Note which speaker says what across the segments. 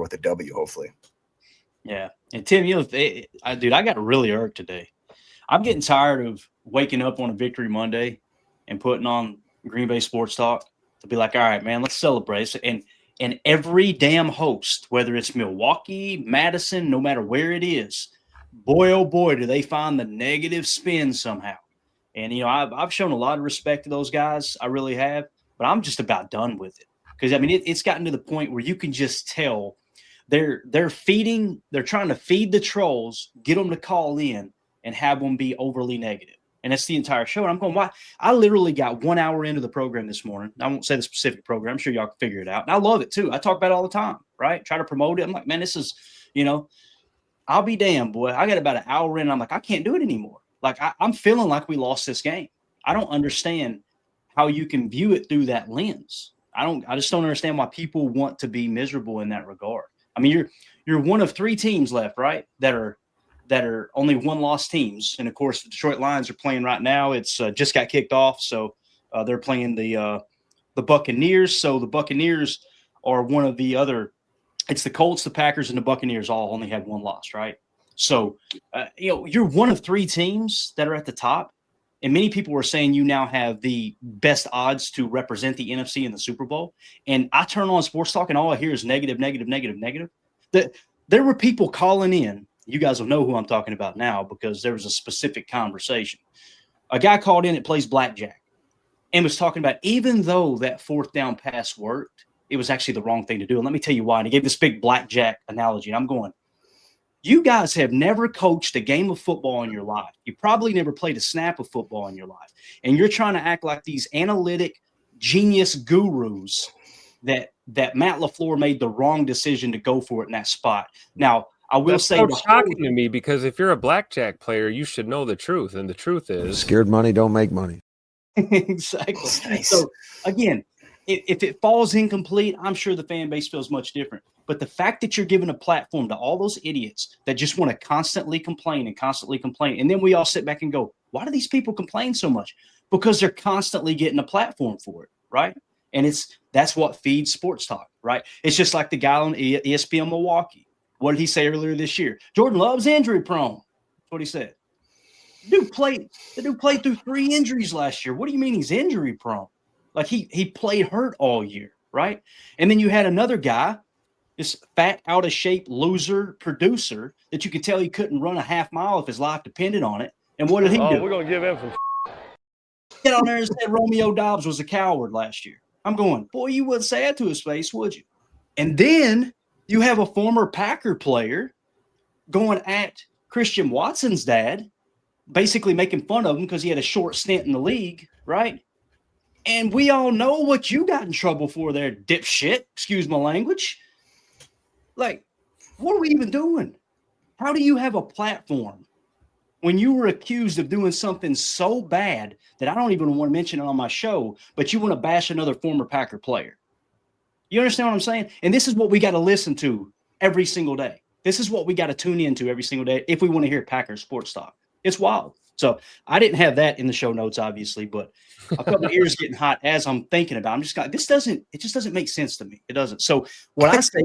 Speaker 1: with a W, hopefully.
Speaker 2: Yeah. And Tim, dude, I got really irked today. I'm getting tired of waking up on a Victory Monday and putting on Green Bay Sports Talk to be like, all right, man, let's celebrate. And every damn host, whether it's Milwaukee, Madison, no matter where it is, boy, oh boy, do they find the negative spin somehow. And, I've shown a lot of respect to those guys. I really have. But I'm just about done with it. Because, I mean, it's gotten to the point where you can just tell they're trying to feed the trolls, get them to call in and have them be overly negative. And that's the entire show. And I'm going, why? I literally got 1 hour into the program this morning. I won't say the specific program. I'm sure y'all can figure it out. And I love it too. I talk about it all the time, right? Try to promote it. I'm like, man, this is, I'll be damned, boy. I got about an hour in. And I'm like, I can't do it anymore. Like, I'm feeling like we lost this game. I don't understand how you can view it through that lens. I just don't understand why people want to be miserable in that regard. I mean, you're one of 3 teams left, right? That are only 1-loss teams. And of course, the Detroit Lions are playing right now. It's just got kicked off. So they're playing the Buccaneers. So the Buccaneers are one of the other, it's the Colts, the Packers, and the Buccaneers all only had 1 loss, right? So, you're one of 3 teams that are at the top. And many people were saying you now have the best odds to represent the NFC in the Super Bowl. And I turn on Sports Talk and all I hear is negative, negative, negative, negative. There were people calling in. You guys will know who I'm talking about now because there was a specific conversation. A guy called in that plays blackjack and was talking about even though that 4th down pass worked, it was actually the wrong thing to do. And let me tell you why. And he gave this big blackjack analogy. And I'm going, you guys have never coached a game of football in your life. You probably never played a snap of football in your life. And you're trying to act like these analytic genius gurus that Matt LaFleur made the wrong decision to go for it in that spot. Now, I will say
Speaker 3: so shocking to me because if you're a blackjack player, you should know the truth. And the truth is
Speaker 4: scared money don't make money.
Speaker 2: Exactly. Nice. So again, if it falls incomplete, I'm sure the fan base feels much different. But the fact that you're giving a platform to all those idiots that just want to constantly complain, and then we all sit back and go, why do these people complain so much? Because they're constantly getting a platform for it, right? And that's what feeds sports talk, right? It's just like the guy on ESPN Milwaukee. What did he say earlier this year? Jordan Love's injury prone. That's what he said. The dude played through 3 injuries last year. What do you mean he's injury prone? Like he played hurt all year, right? And then you had another guy, this fat, out of shape loser producer that you could tell he couldn't run a half mile if his life depended on it. And what did he do?
Speaker 5: We're gonna give him some.
Speaker 2: Get on there and said Romeo Dobbs was a coward last year. I'm going, boy, you wouldn't say that to his face, would you? And then you have a former Packer player going at Christian Watson's dad, basically making fun of him because he had a short stint in the league, right? And we all know what you got in trouble for there, dipshit. Excuse my language. Like, what are we even doing? How do you have a platform when you were accused of doing something so bad that I don't even want to mention it on my show, but you want to bash another former Packer player? You understand what I'm saying? And this is what we got to listen to every single day. This is what we got to tune into every single day if we want to hear Packers sports talk. It's wild. So I didn't have that in the show notes, obviously, but I felt my ears getting hot as I'm thinking about it. I'm just going, it just doesn't make sense to me. It doesn't. So what I say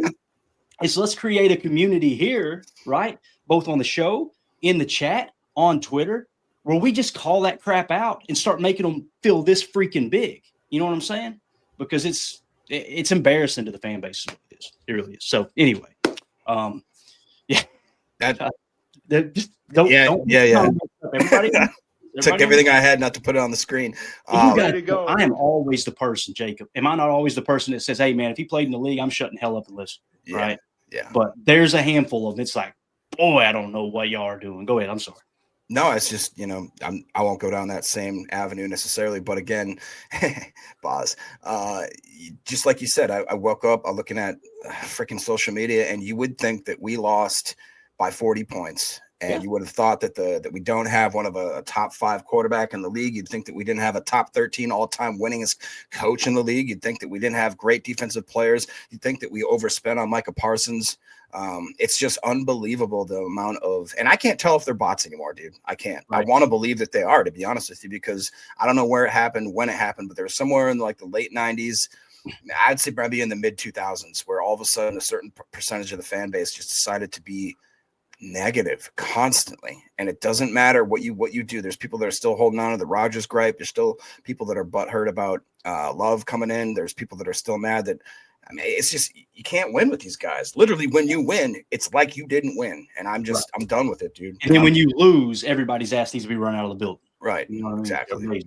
Speaker 2: is let's create a community here, right? Both on the show, in the chat, on Twitter, where we just call that crap out and start making them feel this freaking big. You know what I'm saying? Because it's embarrassing to the fan base. It really is. So anyway, yeah. Just don't.
Speaker 1: Everybody took everything I had not to put it on the screen.
Speaker 2: I am always the person, Jacob. Am I not always the person that says, hey, man, if he played in the league, I'm shutting hell up and listen, right?
Speaker 1: Yeah.
Speaker 2: But there's a handful of them. It's like, boy, I don't know what y'all are doing. Go ahead. I'm sorry.
Speaker 1: No, it's just, I won't go down that same avenue necessarily. But again, Boz, just like you said, I woke up looking at freaking social media, and you would think that we lost by 40 points. And you would have thought that we don't have one of a top 5 quarterback in the league. You'd think that we didn't have a top 13 all-time winningest coach in the league. You'd think that we didn't have great defensive players. You'd think that we overspent on Micah Parsons. It's just unbelievable the amount of – and I can't tell if they're bots anymore, dude. I can't. Right. I want to believe that they are, to be honest with you, because I don't know where it happened, when it happened, but there was somewhere in like the late 90s. I'd say probably in the mid 2000s, where all of a sudden a certain percentage of the fan base just decided to be negative constantly, and it doesn't matter what you do. There's people that are still holding on to the Rodgers gripe. There's still people that are butthurt about Love coming in. There's people that are still mad that. I mean, it's just you can't win with these guys. Literally, when you win, it's like you didn't win, and I'm done with it, dude.
Speaker 2: And then when you lose, everybody's ass needs to be run out of the building.
Speaker 1: Right.
Speaker 2: You know what I mean?
Speaker 1: Exactly.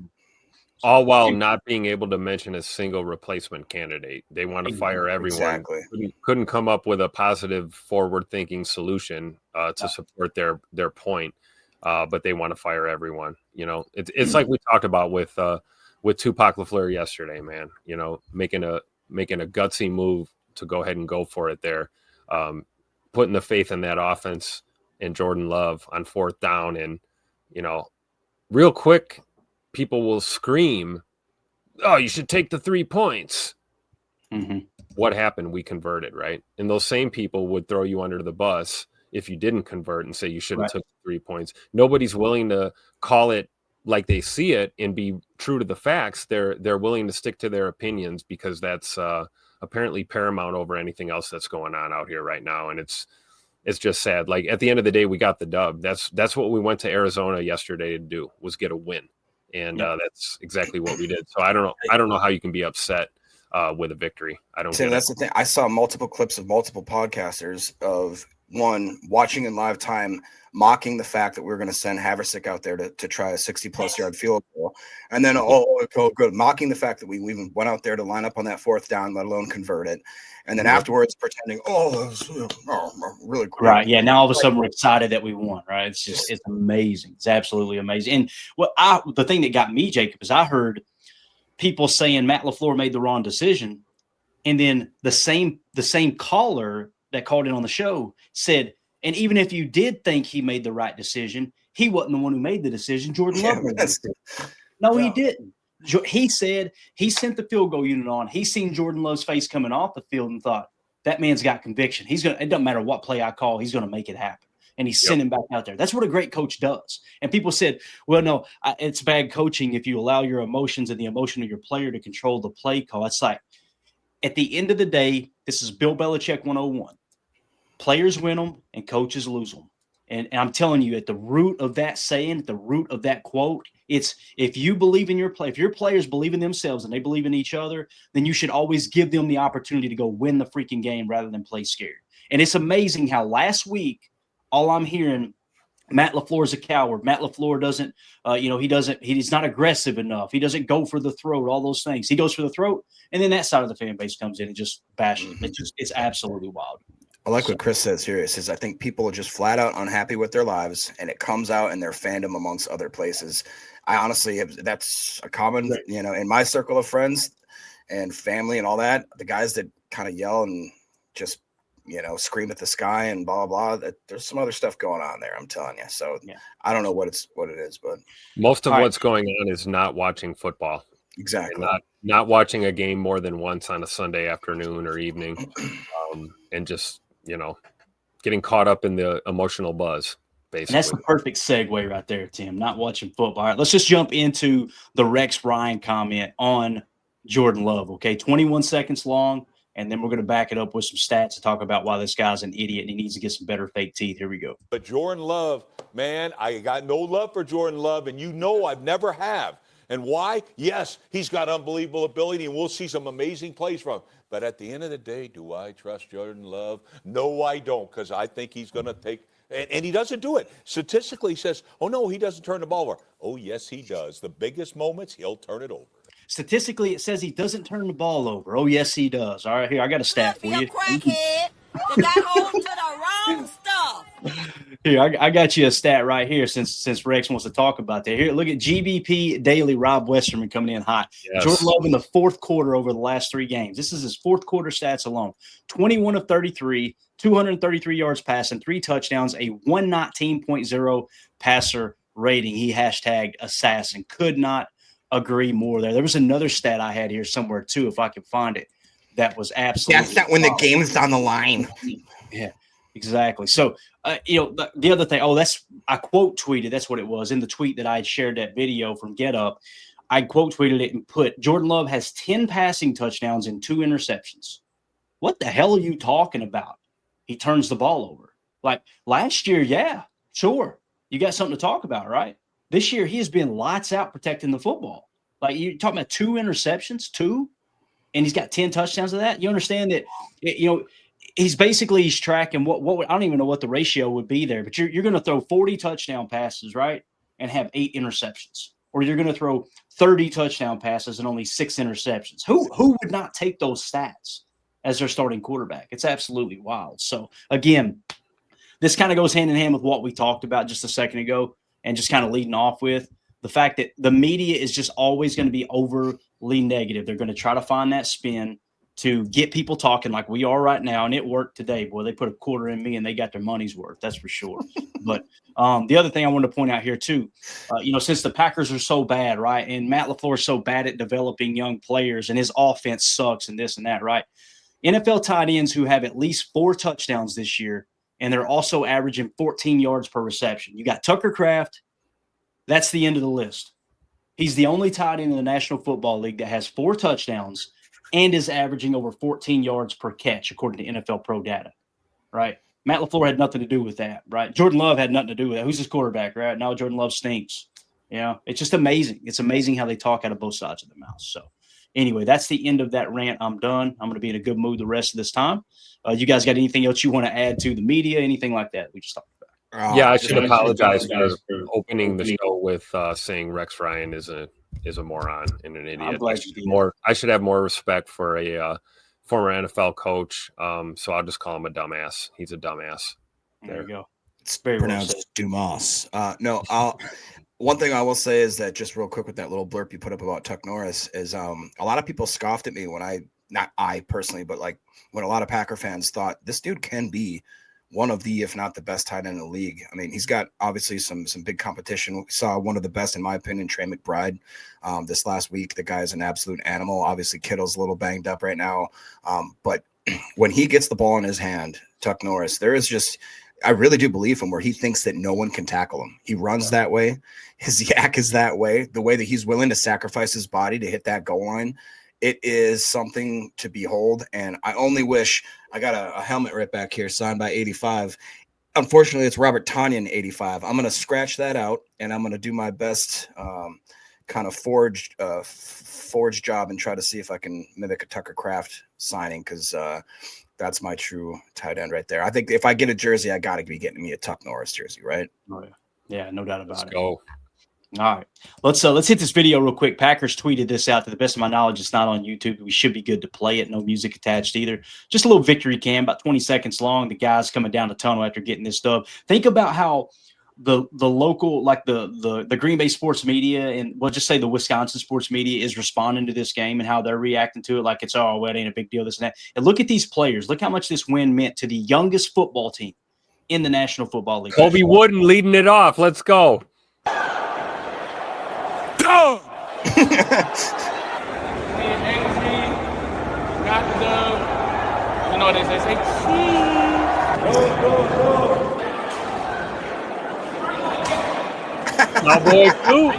Speaker 3: All while not being able to mention a single replacement candidate. They want to fire everyone.
Speaker 1: Exactly.
Speaker 3: Couldn't come up with a positive, forward-thinking solution to support their point, but they want to fire everyone. You know, it's like we talked about with Tupac LaFleur yesterday, man. You know, making a gutsy move to go ahead and go for it there, putting the faith in that offense and Jordan Love on 4th down, and you know, real quick. People will scream, "Oh, you should take the 3 points."
Speaker 2: Mm-hmm.
Speaker 3: What happened? We converted, right? And those same people would throw you under the bus if you didn't convert and say you should have took 3 points. Nobody's willing to call it like they see it and be true to the facts. They're willing to stick to their opinions because that's apparently paramount over anything else that's going on out here right now. And it's just sad. Like at the end of the day, we got the dub. That's what we went to Arizona yesterday to do, was get a win. And that's exactly what we did. So I don't know how you can be upset with a victory. I don't get
Speaker 1: that's the thing. I saw multiple clips of multiple podcasters of one watching in live time, mocking the fact that we were going to send Haversick out there to try a 60-plus yard field goal. And then, good, mocking the fact that we even went out there to line up on that 4th down, let alone convert it. And then afterwards pretending, really cool.
Speaker 2: Right. Yeah. Now all of a sudden we're excited that we won, right? It's amazing. It's absolutely amazing. And the thing that got me, Jacob, is I heard people saying Matt LaFleur made the wrong decision. And then the same caller that called in on the show said, and even if you did think he made the right decision, he wasn't the one who made the decision. Jordan Love made the decision. No, he didn't. He said he sent the field goal unit on. He seen Jordan Love's face coming off the field and thought, that man's got conviction. It doesn't matter what play I call, he's going to make it happen. And he sent him back out there. That's what a great coach does. And people said, well, no, it's bad coaching if you allow your emotions and the emotion of your player to control the play call. It's like, at the end of the day, this is Bill Belichick 101. Players win them and coaches lose them. And I'm telling you, at the root of that saying, at the root of that quote, it's if you believe in your play, if your players believe in themselves and they believe in each other, then you should always give them the opportunity to go win the freaking game rather than play scared. And it's amazing how last week, all I'm hearing, Matt LaFleur's a coward. Matt LaFleur doesn't, he's not aggressive enough. He doesn't go for the throat, all those things. He goes for the throat, and then that side of the fan base comes in and just bashes. It's absolutely wild.
Speaker 1: I like what Chris says here. He says, I think people are just flat out unhappy with their lives, and it comes out in their fandom amongst other places. I honestly that's a common, in my circle of friends and family and all that, the guys that kind of yell and just, scream at the sky and blah, blah, blah. There's some other stuff going on there, I'm telling you. So I don't know what it is, but
Speaker 3: most of what's going on is not watching football.
Speaker 1: Exactly.
Speaker 3: Not watching a game more than once on a Sunday afternoon or evening, and just, getting caught up in the emotional buzz, basically.
Speaker 2: And that's the perfect segue right there, Tim, not watching football. All right, let's just jump into the Rex Ryan comment on Jordan Love, okay? 21 seconds long, and then we're going to back it up with some stats to talk about why this guy's an idiot and he needs to get some better fake teeth. Here we go.
Speaker 4: But Jordan Love, man, I got no love for Jordan Love, and I've never have. And why? Yes, he's got unbelievable ability, and we'll see some amazing plays from him. But at the end of the day, do I trust Jordan Love? No, I don't, because I think he's going to take – and he doesn't do it. Statistically, he says, oh, no, he doesn't turn the ball over. Oh, yes, he does. The biggest moments, he'll turn it over.
Speaker 2: Statistically, it says he doesn't turn the ball over. Oh, yes, he does. All right, here, I got a stat for you.
Speaker 5: Crackhead. You got hold to the wrong stuff.
Speaker 2: Here, I got you a stat right here since Rex wants to talk about that. Here, look at GBP Daily, Rob Westerman coming in hot. Yes. Jordan Love in the fourth quarter over the last 3 games. This is his fourth quarter stats alone. 21 of 33, 233 yards passing, 3 touchdowns, a 119.0 passer rating. He hashtagged assassin. Could not agree more there. There was another stat I had here somewhere too, if I could find it. That was absolutely.
Speaker 1: That's not when the game's on the line.
Speaker 2: Yeah, exactly. So, the other thing, I quote tweeted, that's what it was in the tweet that I had shared that video from Get Up. I quote tweeted it and put Jordan Love has 10 passing touchdowns and 2 interceptions. What the hell are you talking about? He turns the ball over. Like last year, yeah, sure. You got something to talk about, right? This year, he has been lights out protecting the football. Like you're talking about 2 interceptions, 2, and he's got 10 touchdowns of that. You understand that, he's tracking what I don't even know what the ratio would be there, but you're going to throw 40 touchdown passes, right? And have 8 interceptions. Or you're going to throw 30 touchdown passes and only 6 interceptions. Who would not take those stats as their starting quarterback? It's absolutely wild. So again, this kind of goes hand in hand with what we talked about just a second ago, and just kind of leading off with the fact that the media is just always going to be overly negative. They're going to try to find that spin to get people talking like we are right now. And it worked today. Boy, they put a quarter in me and they got their money's worth. That's for sure. But the other thing I wanted to point out here too, since the Packers are so bad, right? And Matt LaFleur is so bad at developing young players and his offense sucks and this and that, right? NFL tight ends who have at least 4 touchdowns this year, and they're also averaging 14 yards per reception. You got Tucker Kraft. That's the end of the list. He's the only tight end in the National Football League that has 4 touchdowns and is averaging over 14 yards per catch, according to NFL Pro data, right? Matt LaFleur had nothing to do with that, right? Jordan Love had nothing to do with that. Who's his quarterback, right? Now Jordan Love stinks. It's just amazing. It's amazing how they talk out of both sides of their mouth. So anyway, that's the end of that rant. I'm done. I'm going to be in a good mood the rest of this time. You guys got anything else you want to add to the media, anything like that we just talked about?
Speaker 3: Yeah, I should apologize for opening the show with saying Rex Ryan is a moron and an idiot. I should have more respect for a former NFL coach. So I'll just call him a dumbass. He's a dumbass.
Speaker 2: There you go.
Speaker 1: It's very pronounced Dumas. One thing I will say is that just real quick with that little blurb you put up about Tuck Norris is a lot of people scoffed at me when not I personally, but like when a lot of Packer fans thought this dude can be one of the, if not the best tight end in the league. I mean, he's got obviously some big competition. We saw one of the best, in my opinion, Trey McBride this last week. The guy is an absolute animal. Obviously, Kittle's a little banged up right now. But when he gets the ball in his hand, Tuck Norris, there is just, I really do believe him where he thinks that no one can tackle him. He runs that way. His yak is that way. The way that he's willing to sacrifice his body to hit that goal line, it is something to behold. And I only wish I got a helmet right back here signed by 85. Unfortunately, it's Robert Tonyan 85. I'm going to scratch that out, and I'm going to do my best kind of forged job and try to see if I can mimic a Tucker Kraft signing, because that's my true tight end right there. I think if I get a jersey, I got to be getting me a Tuck Norris jersey, right?
Speaker 2: Oh, yeah. Yeah, no doubt about it.
Speaker 3: Let's go.
Speaker 2: All right, let's hit this video real quick. Packers tweeted this out. To the best of my knowledge, it's not on YouTube. We should be good to play it. No music attached either. Just a little victory cam, about 20 seconds long. The guys coming down the tunnel after getting this dub. Think about how the local, like the Green Bay sports media, and we'll just say the Wisconsin sports media, is responding to this game and how they're reacting to it. Like it's, oh, well, it ain't a big deal, this and that. And look at these players. Look how much this win meant to the youngest football team in the National Football League.
Speaker 3: Kobe Wooden leading it off. Let's go.
Speaker 6: Got the dub. You know what they say cheese. Go.
Speaker 3: Cowboys too.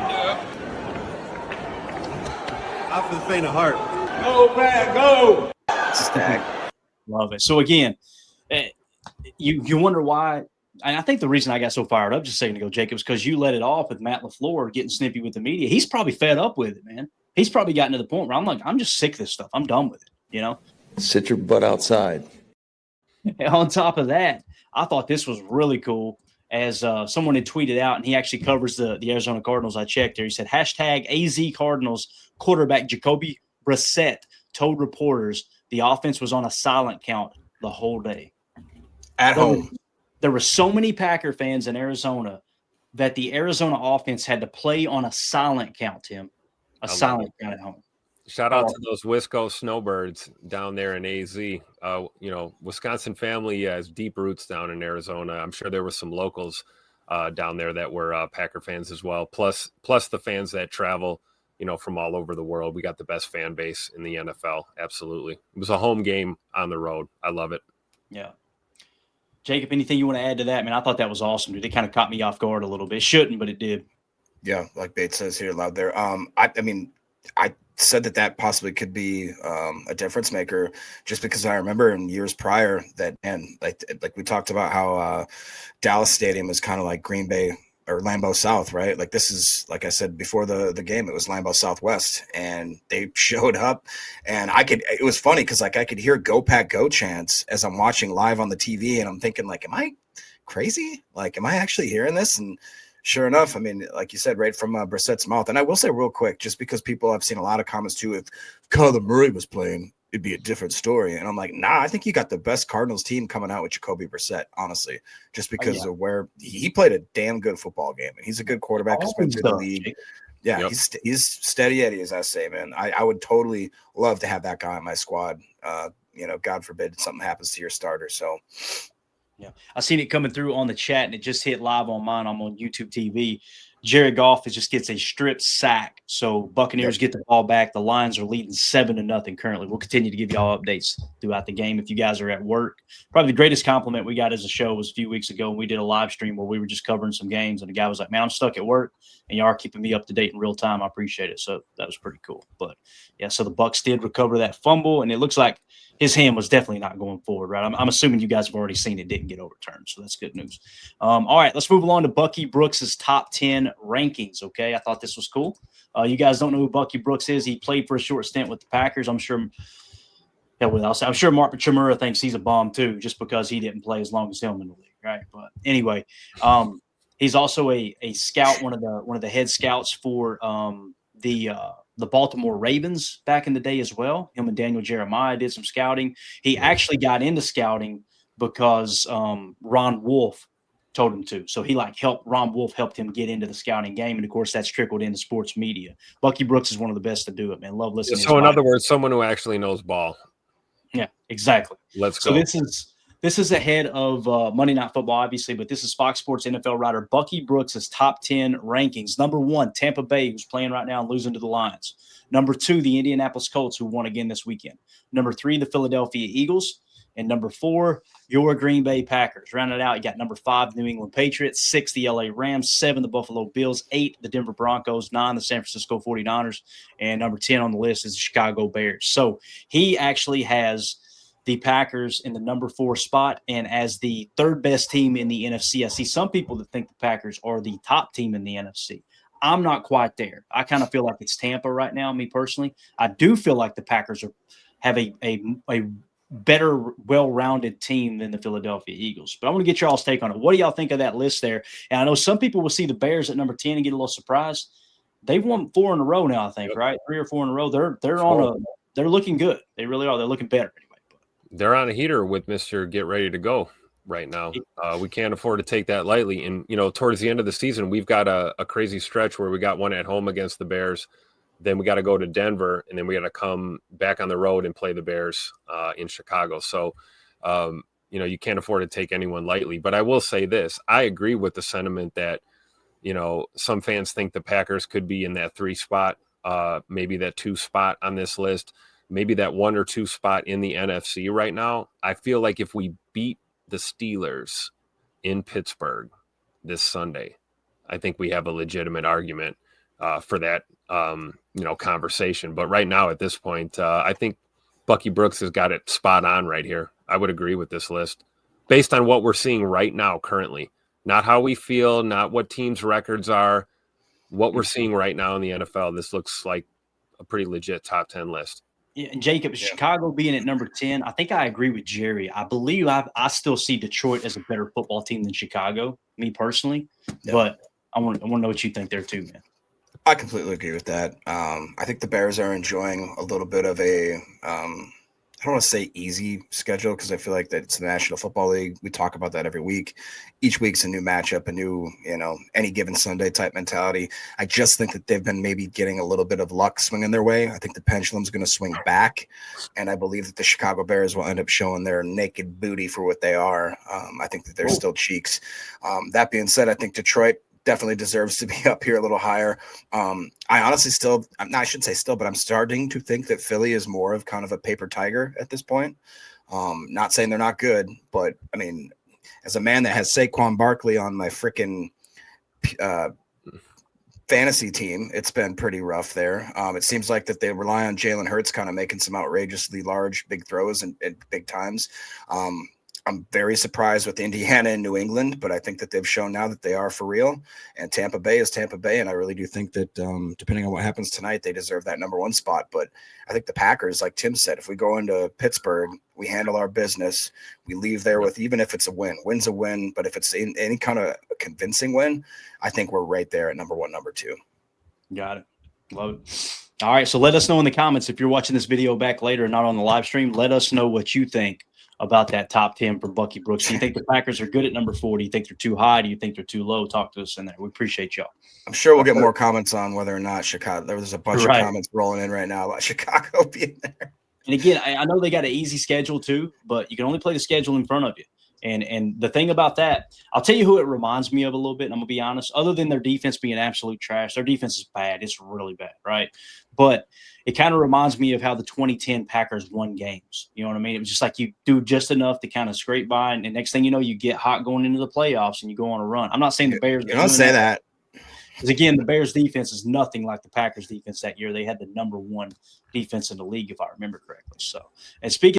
Speaker 6: Out for the faint of heart. Go, Pat, go.
Speaker 2: Stack. Love it. So again, you wonder why. And I think the reason I got so fired up just a second ago, Jacob, is because you let it off with Matt LaFleur getting snippy with the media. He's probably fed up with it, man. He's probably gotten to the point where I'm just sick of this stuff. I'm done with it,
Speaker 7: Sit your butt outside.
Speaker 2: And on top of that, I thought this was really cool, as someone had tweeted out, and he actually covers the Arizona Cardinals. I checked there. He said, #AZ Cardinals quarterback Jacoby Brissett told reporters the offense was on a silent count the whole day.
Speaker 1: At home.
Speaker 2: There were so many Packer fans in Arizona that the Arizona offense had to play on a silent count, Tim. A silent count at home.
Speaker 3: Shout out to those Wisco snowbirds down there in AZ. Wisconsin family has deep roots down in Arizona. I'm sure there were some locals down there that were Packer fans as well. Plus the fans that travel, from all over the world. We got the best fan base in the NFL. Absolutely. It was a home game on the road. I love it.
Speaker 2: Yeah. Jacob, anything you want to add to that? Man, I thought that was awesome, dude. It kind of caught me off guard a little bit. It shouldn't, but it did.
Speaker 1: Yeah, like Bates says here loud there. I mean, I said that possibly could be a difference maker, just because I remember in years prior that, and like we talked about how Dallas Stadium is kind of like Green Bay or Lambeau South, right? Like this is, like I said before the game, it was Lambeau Southwest, and they showed up, and it was funny because like I could hear "Go Pack Go" chants as I'm watching live on the TV, and I'm thinking like, am I crazy? Like, am I actually hearing this? And sure enough, I mean, like you said, right from Brissett's mouth. And I will say real quick, just because people have seen a lot of comments too, if Kyler Murray was playing, it'd be a different story. And I'm like, nah, I think you got the best Cardinals team coming out with Jacoby Brissett, honestly, just because of where he played a damn good football game. And he's a good quarterback who's been through the league. Yeah,
Speaker 3: Yep.
Speaker 1: he's steady Eddie, as I say, man. I would totally love to have that guy on my squad. God forbid something happens to your starter. So
Speaker 2: Yeah, I seen it coming through on the chat, and it just hit live on mine. I'm on YouTube TV. Jared Goff just gets a strip sack, so Buccaneers get the ball back. The Lions are leading 7-0 currently. We'll continue to give y'all updates throughout the game. If you guys are at work, probably the greatest compliment we got as a show was a few weeks ago when we did a live stream where we were just covering some games, and the guy was like, "Man, I'm stuck at work, and y'all are keeping me up to date in real time. I appreciate it." So that was pretty cool. But yeah, so the Bucs did recover that fumble, and it looks like his hand was definitely not going forward, right? I'm assuming you guys have already seen it didn't get overturned, so that's good news. All right, let's move along to Bucky Brooks's top 10 rankings. Okay, I thought this was cool. You guys don't know who Bucky Brooks is. He played for a short stint with the Packers. I'm sure Mark Chimura thinks he's a bomb too, just because he didn't play as long as him in the league, right? But anyway, he's also a scout, one of the head scouts for the Baltimore Ravens back in the day as well. Him and Daniel Jeremiah did some scouting. He actually got into scouting because Ron Wolf told him to. So Ron Wolf helped him get into the scouting game. And of course, that's trickled into sports media. Bucky Brooks is one of the best to do it, man. Love listening to his
Speaker 3: So in other words, someone who actually knows ball.
Speaker 2: Yeah, exactly.
Speaker 3: Let's
Speaker 2: So
Speaker 3: go.
Speaker 2: this is ahead of Monday Night Football, obviously, but this is Fox Sports NFL writer Bucky Brooks' top 10 rankings. Number 1, Tampa Bay, who's playing right now and losing to the Lions. Number 2, the Indianapolis Colts, who won again this weekend. Number 3, the Philadelphia Eagles. And number 4, your Green Bay Packers. Rounded out, you got number 5, New England Patriots. 6, the LA Rams. 7, the Buffalo Bills. 8, the Denver Broncos. 9, the San Francisco 49ers. And number 10 on the list is the Chicago Bears. So he actually has the Packers in the number 4 spot, and as the third best team in the NFC. I see some people that think the Packers are the top team in the NFC. I'm not quite there. I kind of feel like it's Tampa right now, me personally. I do feel like the Packers have a better, well-rounded team than the Philadelphia Eagles. But I want to get y'all's take on it. What do y'all think of that list there? And I know some people will see the Bears at number 10 and get a little surprised. They've won 4 in a row now, I think, right? 3 or 4 in a row. They're looking good. They really are. They're looking better anyway.
Speaker 3: They're on a heater with Mr. Get Ready to Go right now. We can't afford to take that lightly. And, towards the end of the season, we've got a crazy stretch where we got one at home against the Bears. Then we got to go to Denver, and then we got to come back on the road and play the Bears in Chicago. So, you can't afford to take anyone lightly. But I will say this. I agree with the sentiment that, some fans think the Packers could be in that 3 spot, maybe that 2 spot on this list. Maybe that 1 or 2 spot in the NFC right now. I feel like if we beat the Steelers in Pittsburgh this Sunday, I think we have a legitimate argument for that, conversation. But right now at this point, I think Bucky Brooks has got it spot on right here. I would agree with this list based on what we're seeing right now currently, not how we feel, not what teams' records are, what we're seeing right now in the NFL. This looks like a pretty legit top 10 list.
Speaker 2: Yeah, and Jacob, Chicago being at number 10, I think I agree with Jerry. I believe I still see Detroit as a better football team than Chicago, me personally. Yeah. But I want to know what you think there too, man.
Speaker 1: I completely agree with that. I think the Bears are enjoying a little bit of a I don't want to say easy schedule because I feel like that it's the National Football League. We talk about that every week. Each week's a new matchup, a new, any given Sunday type mentality. I just think that they've been maybe getting a little bit of luck swinging their way. I think the pendulum's going to swing back, and I believe that the Chicago Bears will end up showing their naked booty for what they are. I think that they're still cheeks. That being said, I think Detroit definitely deserves to be up here a little higher. I honestly I shouldn't say still, but I'm starting to think that Philly is more of kind of a paper tiger at this point. Not saying they're not good, but I mean, as a man that has Saquon Barkley on my freaking fantasy team, it's been pretty rough there. It seems like that they rely on Jalen Hurts kind of making some outrageously large, big throws and big times. I'm very surprised with Indiana and New England, but I think that they've shown now that they are for real. And Tampa Bay is Tampa Bay, and I really do think that depending on what happens tonight, they deserve that number one spot. But I think the Packers, like Tim said, if we go into Pittsburgh, we handle our business. We leave there with, even if it's a win, win's a win. But if it's in any kind of convincing win, I think we're right there at number one, number two.
Speaker 2: Got it. Love it. All right. So let us know in the comments if you're watching this video back later and not on the live stream. Let us know what you think about that top 10 for Bucky Brooks. Do you think the Packers are good at number 4? Do you think they're too high? Do you think they're too low? Talk to us in there. We appreciate y'all.
Speaker 1: I'm sure we'll get more comments on whether or not Chicago. There's a bunch of comments rolling in right now about Chicago being there.
Speaker 2: And again, I know they got an easy schedule too, but you can only play the schedule in front of you. And the thing about that, I'll tell you who it reminds me of a little bit, and I'm going to be honest, other than their defense being absolute trash, their defense is bad. It's really bad, right? But it kind of reminds me of how the 2010 Packers won games. You know what I mean? It was just like you do just enough to kind of scrape by, and the next thing you know, you get hot going into the playoffs and you go on a run. I'm not saying the Bears –
Speaker 1: You don't say that.
Speaker 2: Because, again, the Bears' defense is nothing like the Packers' defense that year. They had the number one defense in the league, if I remember correctly. So, and speaking